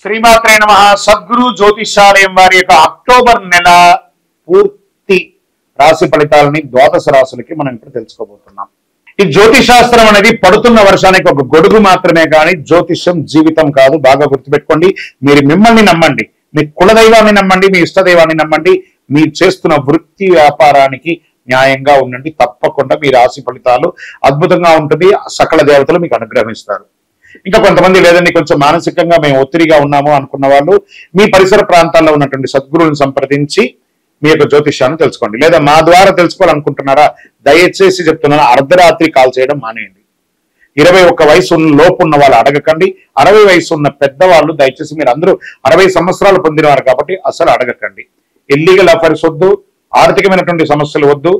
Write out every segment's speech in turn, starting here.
శ్రీమాత్రే నమః. సద్గురు జ్యోతిషాలయం వారి యొక్క అక్టోబర్ నెల పూర్తి రాశి ఫలితాలని ద్వాదశ రాశులకి మనం ఇప్పుడు తెలుసుకోబోతున్నాం. ఈ జ్యోతిషాస్త్రం అనేది పడుతున్న వర్షానికి ఒక గొడుగు మాత్రమే కానీ జ్యోతిషం జీవితం కాదు. బాగా గుర్తుపెట్టుకోండి. మీరు మిమ్మల్ని నమ్మండి, మీ కులదైవాన్ని నమ్మండి, మీ ఇష్టదైవాన్ని నమ్మండి. మీరు చేస్తున్న వృత్తి వ్యాపారానికి న్యాయంగా ఉండండి. తప్పకుండా మీ రాశి ఫలితాలు అద్భుతంగా ఉంటుంది. సకల దేవతలు మీకు అనుగ్రహిస్తారు. ఇంకా కొంతమంది లేదండి, కొంచెం మానసికంగా మేము ఒత్తిడిగా ఉన్నాము అనుకున్న వాళ్ళు మీ పరిసర ప్రాంతాల్లో ఉన్నటువంటి సద్గురువులను సంప్రదించి మీ యొక్క జ్యోతిష్యాన్ని తెలుసుకోండి. లేదా మా ద్వారా తెలుసుకోవాలనుకుంటున్నారా, దయచేసి చెప్తున్నాను, అర్ధరాత్రి కాల్ చేయడం మానేయండి. 21 వయసు లోపు ఉన్న వాళ్ళు అడగకండి. 60 వయసు ఉన్న పెద్దవాళ్ళు దయచేసి, మీరు అందరూ 60 సంవత్సరాలు పొందినవారు కాబట్టి అసలు అడగకండి. ఇల్లీగల్ అఫైర్స్ వద్దు, ఆర్థికమైనటువంటి సమస్యలు వద్దు,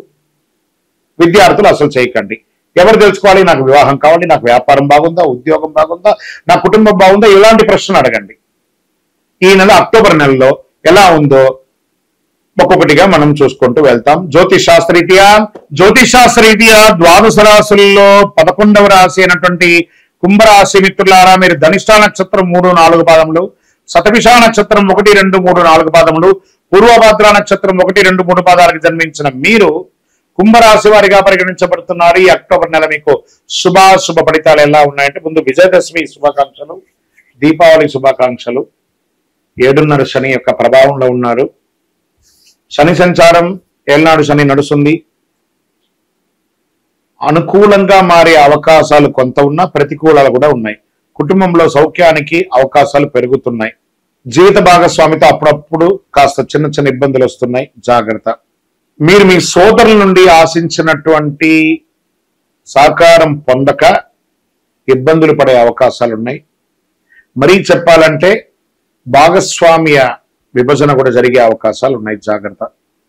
విద్యార్థులు అసలు చేయకండి. ఎవరు తెలుసుకోవాలి, నాకు వివాహం కావాలి, నాకు వ్యాపారం బాగుందా, ఉద్యోగం బాగుందా, నా కుటుంబం బాగుందా, ఇలాంటి ప్రశ్నలు అడగండి. ఈ నెల అక్టోబర్ నెలలో ఎలా ఉందో ఒక్కొక్కటిగా మనం చూసుకుంటూ వెళ్తాం. జ్యోతిషాస్త్రరీత్యా ద్వాదశ రాశుల్లో 11వ రాశి అయినటువంటి కుంభరాశి మిత్రులారా, మీరు ధనిష్ఠా నక్షత్రం 3, 4 పాదములు, శతభిష నక్షత్రం 1, 2, 3, 4 పాదములు, పూర్వభద్ర నక్షత్రం 1, 2, 3 పాదాలకు జన్మించిన మీరు కుంభరాశి వారిగా పరిగణించబడుతున్నారు. ఈ అక్టోబర్ నెల మీకు శుభ ఫలితాలు ఎలా ఉన్నాయంటే, ముందు విజయదశమి శుభాకాంక్షలు, దీపావళి శుభాకాంక్షలు. 7.5 శని యొక్క ప్రభావంలో ఉన్నారు. శని సంచారం ఏళ్నాడు శని నడుస్తుంది. అనుకూలంగా మారే అవకాశాలు కొంత ఉన్నా ప్రతికూలాలు కూడా ఉన్నాయి. కుటుంబంలో సౌఖ్యానికి అవకాశాలు పెరుగుతున్నాయి. జీవిత భాగస్వామితో అప్పుడప్పుడు కాస్త చిన్న ఇబ్బందులు వస్తున్నాయి, జాగ్రత్త. మీరు మీ సోదరుల నుండి ఆశించినటువంటి సహకారం పొందక ఇబ్బందులు పడే అవకాశాలు ఉన్నాయి. మరీ చెప్పాలంటే భాగస్వామ్య విభజన కూడా జరిగే అవకాశాలు ఉన్నాయి, జాగ్రత్త.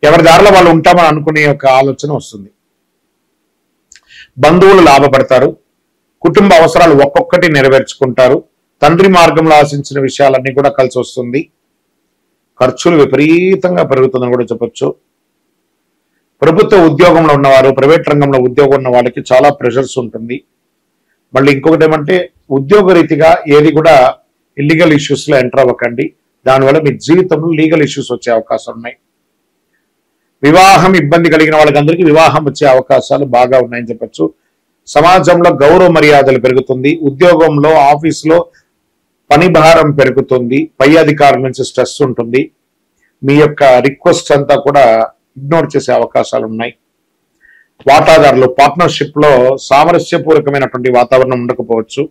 ఎవరి దారిలో వాళ్ళు ఉంటామని అనుకునే ఒక ఆలోచన వస్తుంది. బంధువులు లాభపడతారు. కుటుంబ అవసరాలు ఒక్కొక్కటి నెరవేర్చుకుంటారు. తండ్రి మార్గంలో ఆశించిన విషయాలన్నీ కూడా కలిసి వస్తుంది. ఖర్చులు విపరీతంగా పెరుగుతుందని కూడా చెప్పొచ్చు. ప్రభుత్వ ఉద్యోగంలో ఉన్నవారు, ప్రైవేట్ రంగంలో ఉద్యోగం ఉన్న వాళ్ళకి చాలా ప్రెషర్స్ ఉంటుంది. మళ్ళీ ఇంకొకటి ఏమంటే, ఉద్యోగ రీతిగా ఏది కూడా ఇల్లీగల్ ఇష్యూస్ లో ఎంటర్ అవ్వకండి. దానివల్ల మీ జీవితంలో లీగల్ ఇష్యూస్ వచ్చే అవకాశాలు ఉన్నాయి. వివాహం ఇబ్బంది కలిగిన వాళ్ళకందరికీ వివాహం వచ్చే అవకాశాలు బాగా ఉన్నాయని చెప్పచ్చు. సమాజంలో గౌరవ మర్యాదలు పెరుగుతుంది. ఉద్యోగంలో, ఆఫీసులో పని భారం పెరుగుతుంది. పై అధికారుల నుంచి స్ట్రెస్ ఉంటుంది. మీ యొక్క రిక్వెస్ట్ అంతా కూడా ఇగ్నోర్ చేసే అవకాశాలు ఉన్నాయి. వాటాదారులు, పార్ట్నర్షిప్ లో సామరస్యపూర్వకమైనటువంటి వాతావరణం ఉండకపోవచ్చు.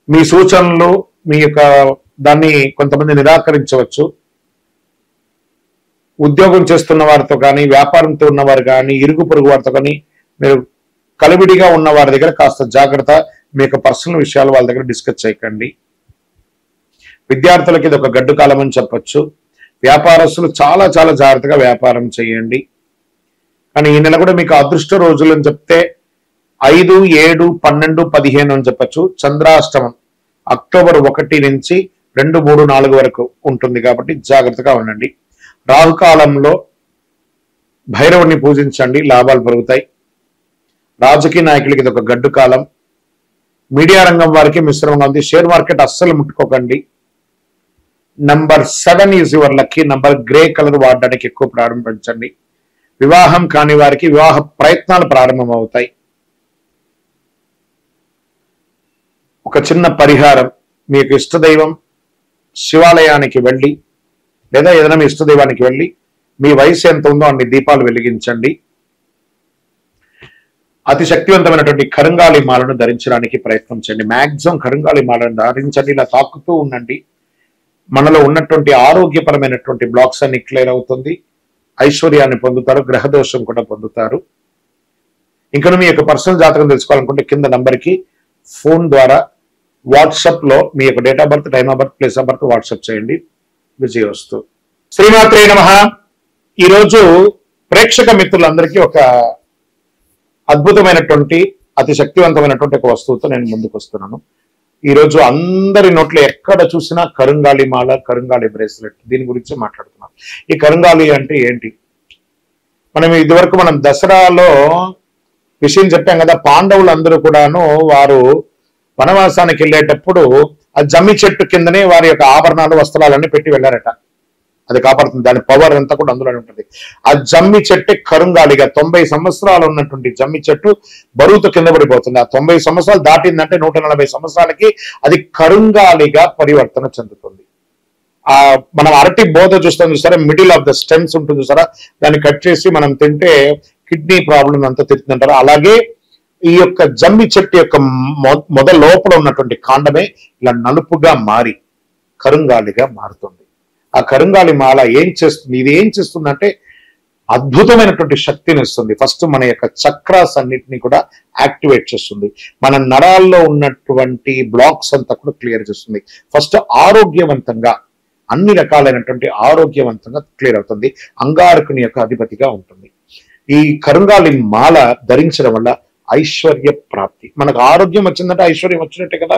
మీ సూచనలు, మీ యొక్క దాన్ని కొంతమంది నిరాకరించవచ్చు. ఉద్యోగం చేస్తున్న వారితో కానీ, వ్యాపారంతో ఉన్నవారు కానీ, ఇరుగు పొరుగు వారితో కానీ మీరు కలివిడిగా ఉన్న వారి దగ్గర కాస్త జాగ్రత్త. మీ యొక్క పర్సనల్ విషయాలు వాళ్ళ దగ్గర డిస్కస్ చేయకండి. విద్యార్థులకి ఇది ఒక గడ్డు కాలం అని చెప్పచ్చు. వ్యాపారస్తులు చాలా జాగ్రత్తగా వ్యాపారం చేయండి. కానీ ఈ నెల కూడా మీకు అదృష్ట రోజులు అని చెప్తే 5, 7, 12, 15 అని చెప్పచ్చు. చంద్రాష్టమం అక్టోబర్ 1 నుంచి 2, 3, 4 వరకు ఉంటుంది కాబట్టి జాగ్రత్తగా ఉండండి. రాహుకాలంలో భైరవుడిని పూజించండి, లాభాలు పెరుగుతాయి. రాజకీయ నాయకులకి ఇది ఒక గడ్డు కాలం. మీడియా రంగం వారికి మిశ్రమంగా ఉంది. షేర్ మార్కెట్ అస్సలు ముట్టుకోకండి. Number 7 is your lucky number. Grey colour వాడడానికి ఎక్కువ ప్రారంభించండి. వివాహం కాని వారికి వివాహ ప్రయత్నాలు ప్రారంభం అవుతాయి. ఒక చిన్న పరిహారం, మీకు ఇష్టదైవం శివాలయానికి వెళ్ళి లేదా ఏదైనా మీ ఇష్టదైవానికి వెళ్ళి మీ వయసు ఎంత ఉందో అన్ని దీపాలు వెలిగించండి. అతి శక్తివంతమైనటువంటి కరుంగాలి మాలను ధరించడానికి ప్రయత్నం చేయండి. మాక్సిమం కరుంగాలి మాలను ధరించండి. ఇలా తాకుతూ ఉండండి. మనలో ఉన్నటువంటి ఆరోగ్యపరమైనటువంటి బ్లాక్స్ అన్ని క్లియర్ అవుతుంది. ఐశ్వర్యాన్ని పొందుతారు. గ్రహదోషం కూడా పొందుతారు. ఇంకా మీ యొక్క పర్సనల్ జాతకం తెలుసుకోవాలనుకుంటే కింద నంబర్కి ఫోన్ ద్వారా వాట్సాప్ లో మీ యొక్క date of birth, time of birth, place of birth WhatsApp చేయండి. విజయవస్తు. శ్రీమాత్రే నమః. ఈరోజు ప్రేక్షక మిత్రులందరికీ ఒక అద్భుతమైనటువంటి, అతి శక్తివంతమైనటువంటి ఒక వస్తువుతో నేను ముందుకు వస్తున్నాను. ఈరోజు అందరి నోట్లో ఎక్కడ చూసినా కరుంగాలి మాల, కరుంగాలి బ్రేస్లెట్, దీని గురించి మాట్లాడుతున్నాం. ఈ కరుంగాలి అంటే ఏంటి? ఇదివరకు మనం దసరాలో విషయం చెప్పాం కదా. పాండవులందరూ కూడాను వారు వనవాసానికి వెళ్ళేటప్పుడు ఆ జమ్మి చెట్టు కిందనే వారి యొక్క ఆభరణాలు వస్త్రాలన్నీ పెట్టి వెళ్ళారట. అది కాపాడుతుంది, దాని పవర్ అంతా కూడా అందులోనే ఉంటుంది. ఆ జమ్మి చెట్టు కరుంగాలిగా 90 సంవత్సరాలు ఉన్నటువంటి జమ్మి చెట్టు బరువుతో కింద పడిపోతుంది. ఆ 90 సంవత్సరాలు దాటిందంటే 140 సంవత్సరాలకి అది కరుంగాలిగా పరివర్తన చెందుతుంది. మనం అరటి బోధ చూస్తాం చూసారా, మిడిల్ ఆఫ్ ద స్టెమ్స్ ఉంటుంది చూసారా, దాన్ని కట్ చేసి మనం తింటే కిడ్నీ ప్రాబ్లం అంతా తిరుగుతుంటారు. అలాగే ఈ యొక్క జమ్మి చెట్టు యొక్క మొద లోపల ఉన్నటువంటి కాండమే ఇలా నలుపుగా మారి కరుంగాలిగా మారుతుంది. ఆ కరుంగాలి మాల ఏం చేస్తుంది, ఇది ఏం చేస్తుందంటే అద్భుతమైనటువంటి శక్తిని ఇస్తుంది. ఫస్ట్ మన యొక్క చక్రాస్ అన్నిటిని కూడా యాక్టివేట్ చేస్తుంది. మన నరాల్లో ఉన్నటువంటి బ్లాక్స్ అంతా కూడా క్లియర్ చేస్తుంది. ఫస్ట్ ఆరోగ్యవంతంగా అన్ని రకాలైనటువంటి ఆరోగ్యవంతంగా క్లియర్ అవుతుంది. అంగారకుని యొక్క అధిపతిగా ఉంటుంది. ఈ కరుంగాలి మాల ధరించడం వల్ల ఐశ్వర్య ప్రాప్తి, మనకు ఆరోగ్యం వచ్చిందంటే ఐశ్వర్యం వచ్చినట్టే కదా,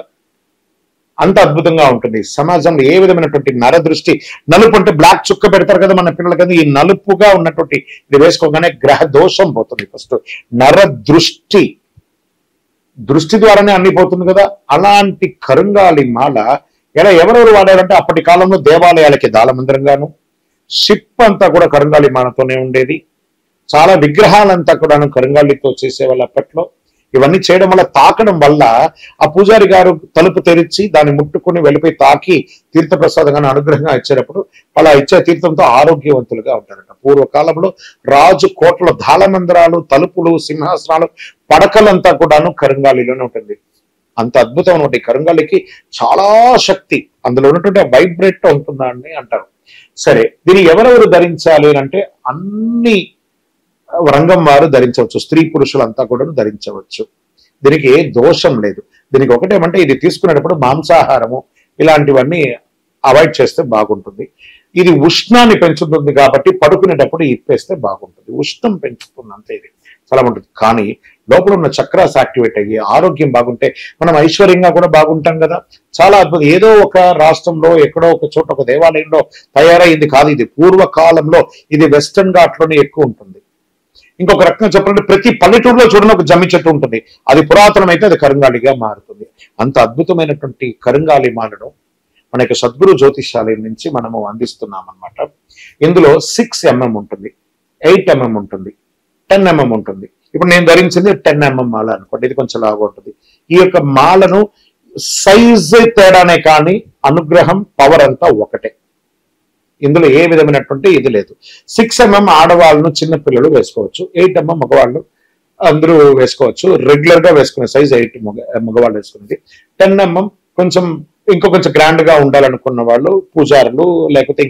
అంత అద్భుతంగా ఉంటుంది. సమాజంలో ఏ విధమైనటువంటి నరదృష్టి, నలుపు అంటే బ్లాక్ చుక్క పెడతారు కదా మన పిల్లలకి, ఈ నలుపుగా ఉన్నటువంటి ఇది వేసుకోగానే గ్రహ దోషం పోతుంది. ఫస్ట్ నరదృష్టి, దృష్టి ద్వారానే అన్ని పోతుంది కదా. అలాంటి కరుంగాలి మాల ఎలా ఎవరెవరు వాడారంటే అప్పటి కాలంలో దేవాలయాలకి దాళమందిరంగాను, షిప్ అంతా కూడా కరుంగాలి మాలతోనే ఉండేది. చాలా విగ్రహాలంతా కూడా కరుంగాలితో చేసేవాళ్ళు అప్పట్లో. ఇవన్నీ చేయడం వల్ల, తాకడం వల్ల ఆ పూజారి గారు తలుపు తెరిచి దాన్ని ముట్టుకుని వెళ్ళిపోయి తాకి తీర్థప్రసాదంగా అనుగ్రహంగా ఇచ్చేటప్పుడు అలా ఇచ్చే తీర్థంతో ఆరోగ్యవంతులుగా ఉంటారట. పూర్వకాలంలో రాజు కోటల దాళమందిరాలు, తలుపులు, సింహాసనాలు, పడకలంతా కూడాను కరుంగాలిలోనే ఉంటుంది. అంత అద్భుతం అనమాట. ఈ కరుంగాలికి చాలా శక్తి, అందులో ఉన్నటువంటి వైబ్రేట్ ఉంటుందా అని అంటారు. సరే, దీన్ని ఎవరెవరు ధరించాలి అంటే అన్ని రంగం వారు ధరించవచ్చు, స్త్రీ పురుషులంతా కూడా ధరించవచ్చు. దీనికి ఏ దోషం లేదు. దీనికి ఒకటేమంటే ఇది తీసుకునేటప్పుడు మాంసాహారము ఇలాంటివన్నీ అవాయిడ్ చేస్తే బాగుంటుంది. ఇది ఉష్ణాన్ని పెంచుతుంది కాబట్టి పడుకునేటప్పుడు ఇప్పేస్తే బాగుంటుంది. ఉష్ణం పెంచుతుంది అంతే, ఇది చాలా ఉంటుంది. కానీ లోపల ఉన్న చక్రాస్ యాక్టివేట్ అయ్యి ఆరోగ్యం బాగుంటే మనం ఐశ్వర్యంగా కూడా బాగుంటాం కదా. చాలా అద్భుతం. ఏదో ఒక రాష్ట్రంలో ఎక్కడో ఒక చోట ఒక దేవాలయంలో తయారైంది కాదు ఇది. పూర్వకాలంలో ఇది వెస్టర్న్ ఘాట్లోనే ఎక్కువ ఉంటుంది. ఇంకొక రకంగా చెప్పాలంటే ప్రతి పల్లెటూరులో చూడండి ఒక జమ్మి చెట్టు ఉంటుంది. అది పురాతనం అయితే అది కరుంగాలిగా మారుతుంది. అంత అద్భుతమైనటువంటి కరుంగాలి మాలను మన యొక్క సద్గురు జ్యోతిషాలయం నుంచి మనము అందిస్తున్నాం అనమాట. ఇందులో 6 mm ఉంటుంది, 8 mm ఉంటుంది, 10 mm ఉంటుంది. ఇప్పుడు నేను ధరించింది 10 mm మాల అనుకోండి, ఇది కొంచెం లాగా ఉంటుంది. ఈ యొక్క మాలను సైజు తేడానే కానీ అనుగ్రహం పవర్ అంతా ఒకటే. ఇందులో ఏ విధమైనటువంటి ఇది లేదు. 6 mm ఆడవాళ్ళను చిన్న పిల్లలు వేసుకోవచ్చు, 8 mm మగవాళ్ళు అందరూ వేసుకోవచ్చు. రెగ్యులర్ గా వేసుకునే సైజ్ 8 మగవాళ్ళు వేసుకునేది. 10 mm కొంచెం కొంచెం గ్రాండ్ గా ఉండాలనుకున్న వాళ్ళు, పూజారులు, లేకపోతే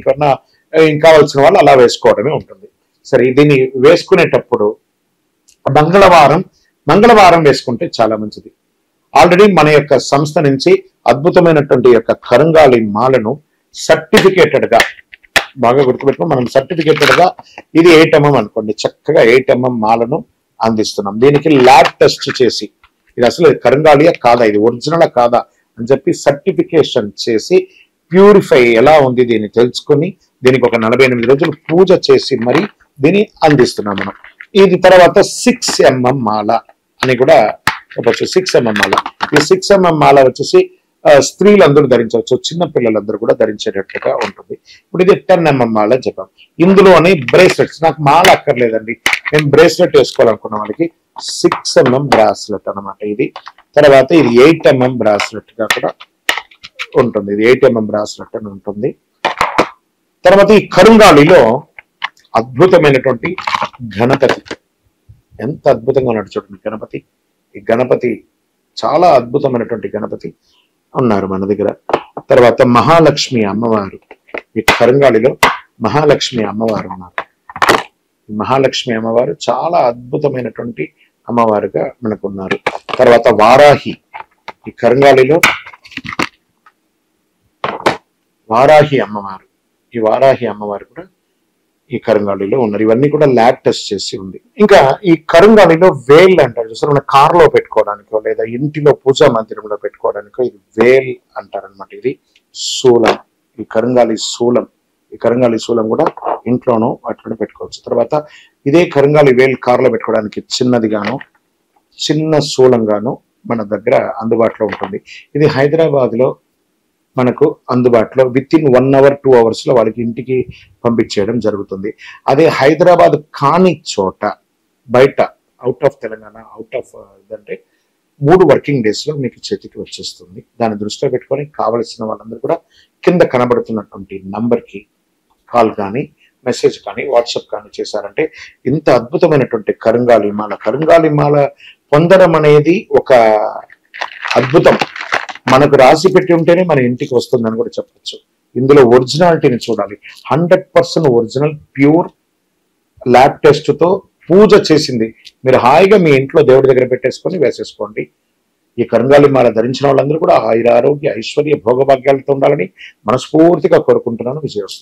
ఇంకా వచ్చిన వాళ్ళు అలా వేసుకోవడమే ఉంటుంది. సరే, దీన్ని వేసుకునేటప్పుడు మంగళవారం వేసుకుంటే చాలా మంచిది. ఆల్రెడీ మన యొక్క సంస్థ నుంచి అద్భుతమైనటువంటి యొక్క కరుంగాలి మాలను సర్టిఫికేటెడ్ గా, బాగా గుర్తుపెట్టుకుని మనం సర్టిఫికేటెడ్ గా ఇది 8 mm అనుకోండి, చక్కగా 8 mm మాలను అందిస్తున్నాం. దీనికి ల్యాబ్ టెస్ట్ చేసి ఇది అసలు కరుంగాలియా కాదా, ఇది ఒరిజినల్ కాదా అని చెప్పి సర్టిఫికేషన్ చేసి ప్యూరిఫై ఎలా ఉంది దీన్ని తెలుసుకుని దీనికి ఒక 48 రోజులు పూజ చేసి మరి దీన్ని అందిస్తున్నాం మనం. ఇది తర్వాత 6 mm మాల అని కూడా చెప్పచ్చు. 6 mm మాల, ఈ 6 mm మాల వచ్చేసి స్త్రీలందరూ ధరించవచ్చు, చిన్న పిల్లలందరూ కూడా ధరించేటట్టుగా ఉంటుంది. ఇప్పుడు ఇది 10 mm మాల అని చెప్పాం. ఇందులోని బ్రేస్లెట్స్, నాకు మాల అక్కర్లేదండి, నేను బ్రేస్లెట్ వేసుకోవాలనుకున్న వాళ్ళకి 6 mm బ్రాస్లెట్ అనమాట ఇది. తర్వాత ఇది 8 mm బ్రాస్లెట్ గా కూడా ఉంటుంది. ఇది 8 mm బ్రాస్లెట్ అని ఉంటుంది. తర్వాత ఈ కరుంగాలిలో అద్భుతమైనటువంటి గణపతి, ఎంత అద్భుతంగా ఉన్నాడు చూడండి గణపతి. ఈ గణపతి చాలా అద్భుతమైనటువంటి గణపతి ఉన్నారు మన దగ్గర. తర్వాత మహాలక్ష్మి అమ్మవారు, ఈ కరుంగాలిలో మహాలక్ష్మి అమ్మవారు ఉన్నారు. మహాలక్ష్మి అమ్మవారు చాలా అద్భుతమైనటువంటి అమ్మవారుగా మనకు ఉన్నారు. తర్వాత వారాహి, ఈ కరుంగాలిలో వారాహి అమ్మవారు, ఈ వారాహి అమ్మవారు కూడా ఈ కరుంగాలిలో ఉన్నారు. ఇవన్నీ కూడా ల్యాబ్ టెస్ట్ చేసి ఉంది. ఇంకా ఈ కరుంగాలిలో వేల్ అంటారు చూసారు, మన కారులో పెట్టుకోవడానికో లేదా ఇంటిలో పూజా మందిరంలో పెట్టుకోవడానికో ఇది వేల్ అంటారనమాట. ఇది శూలం, ఈ కరుంగాలి శూలం. ఈ కరుంగాలి శూలం కూడా ఇంట్లోనూ వాటిలో పెట్టుకోవచ్చు. తర్వాత ఇదే కరుంగాలి వేల్ కారులో పెట్టుకోవడానికి చిన్నదిగాను చిన్న శూలంగాను మన దగ్గర అందుబాటులో ఉంటుంది. ఇది హైదరాబాద్ లో మనకు అందుబాటులో విత్ ఇన్ 1 అవర్ 2 అవర్స్ లో వాళ్ళకి ఇంటికి పంపించేయడం జరుగుతుంది. అదే హైదరాబాద్ కాని చోట బయట out of Telangana out of అంటే 3 వర్కింగ్ డేస్ లో మీకు చేతికి వచ్చేస్తుంది. దాన్ని దృష్టిలో పెట్టుకొని కావలసిన వాళ్ళందరూ కూడా కింద కనబడుతున్నటువంటి నంబర్కి కాల్ కానీ మెసేజ్ కానీ వాట్సాప్ కానీ చేశారంటే ఇంత అద్భుతమైనటువంటి కరుంగాలి మాల పొందడం అనేది ఒక అద్భుతం. మనకు రాసి పెట్టి ఉంటేనే మన ఇంటికి వస్తుందని కూడా చెప్పచ్చు. ఇందులో ఒరిజినాలిటీని చూడాలి. 100% ఒరిజినల్ ప్యూర్ ల్యాబ్ టెస్ట్ తో పూజ చేసింది. మీరు హాయిగా మీ ఇంట్లో దేవుడి దగ్గర పెట్టేసుకొని వేసేసుకోండి. ఈ కరుంగాలి మాల ధరించిన వాళ్ళందరూ కూడా ఆయుర ఆరోగ్య ఐశ్వర్య భోగభాగ్యాలతో ఉండాలని మనస్ఫూర్తిగా కోరుకుంటున్నాను. విజయోస్తు.